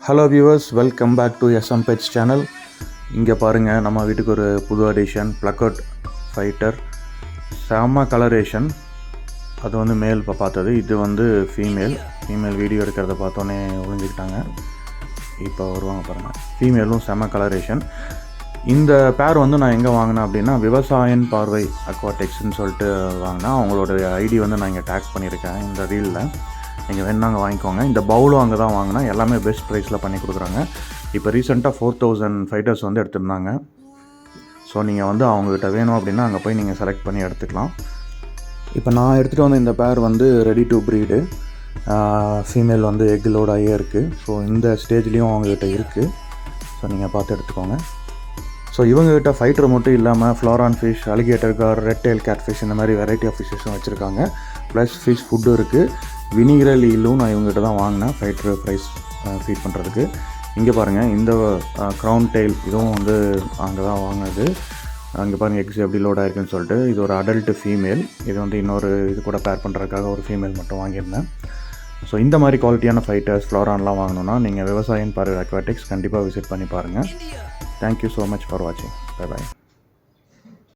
Hello viewers, welcome back to SM Pets channel. இங்கே பாருங்கள், நம்ம வீட்டுக்கு ஒரு புது அடிஷன் ப்ளக்கவுட் ஃபைட்டர். செம்ம கலரேஷன். அது வந்து மேல் இப்போ பார்த்தது, இது வந்து ஃபீமேல் வீடியோ எடுக்கிறத பார்த்தோன்னே ஒழிஞ்சிக்கிட்டாங்க. இப்போ வருவாங்க பாருங்கள். ஃபீமேலும் செம்ம கலரேஷன். இந்த பேர் வந்து நான் எங்கே வாங்கினேன் அப்படின்னா, விவசாயன் பார்வை அக்வாடெக்ஸ்ன்னு சொல்லிட்டு வாங்கினேன். அவங்களோட ஐடி வந்து நான் இங்கே டேக் பண்ணியிருக்கேன் இந்த ரீலில். நீங்கள் வேணாங்க வாங்கிக்கோங்க. இந்த பவுலும் அங்கே தான் வாங்கினேன். எல்லாமே பெஸ்ட் ப்ரைஸில் பண்ணி கொடுக்குறாங்க. இப்போ ரீசெண்டாக 4000 ஃபைட்டர்ஸ் வந்து எடுத்துருந்தாங்க. ஸோ நீங்கள் வந்து அவங்ககிட்ட வேணும் அப்படின்னா அங்கே போய் நீங்கள் செலக்ட் பண்ணி எடுத்துக்கலாம். இப்போ நான் எடுத்துகிட்டு வந்த இந்த பேர் வந்து ரெடி டு ப்ரீடு. ஃபீமேல் வந்து எக் லோட் ஆகியே இருக்குது. ஸோ இந்த ஸ்டேஜ்லேயும் அவங்ககிட்ட இருக்குது. ஸோ நீங்கள் பார்த்து எடுத்துக்கோங்க. ஸோ இவங்ககிட்ட ஃபைட்டர் மட்டும் இல்லாமல் flowerhorn fish, alligator gar, red tail catfish, இந்த மாதிரி வெரைட்டி ஆஃப் ஃபிஷ்ஷும் வச்சுருக்காங்க. ப்ளஸ் ஃபிஷ் ஃபுட்டும் இருக்குது. வினிகரல் ஈலும் நான் இவங்ககிட்ட தான் வாங்கினேன் ஃபைட்டர் ப்ரைஸ் ஃபீட் பண்ணுறதுக்கு. இங்கே பாருங்கள், இந்த க்ரௌன் டெயில் இதுவும் வந்து அங்கே தான் வாங்கினது. அங்கே பாருங்கள் எக்ஸ் எப்படி லோட் ஆகிருக்குன்னு சொல்லிட்டு. இது ஒரு அடல்ட்டு ஃபீமேல். இது வந்து இன்னொரு இது கூட பேர் பண்ணுறதுக்காக ஒரு ஃபீமேல் மட்டும் வாங்கியிருந்தேன். ஸோ இந்த மாதிரி குவாலிட்டியான ஃபைட்டர்ஸ் ஃப்ளோரான்லாம் வாங்கணுன்னா நீங்கள் விவசாயன் பார்வை அக்வாட்டிக்ஸ் கண்டிப்பாக விசிட் பண்ணி பாருங்கள். தேங்க்யூ ஸோ மச் ஃபார் வாட்சிங். Bye bye.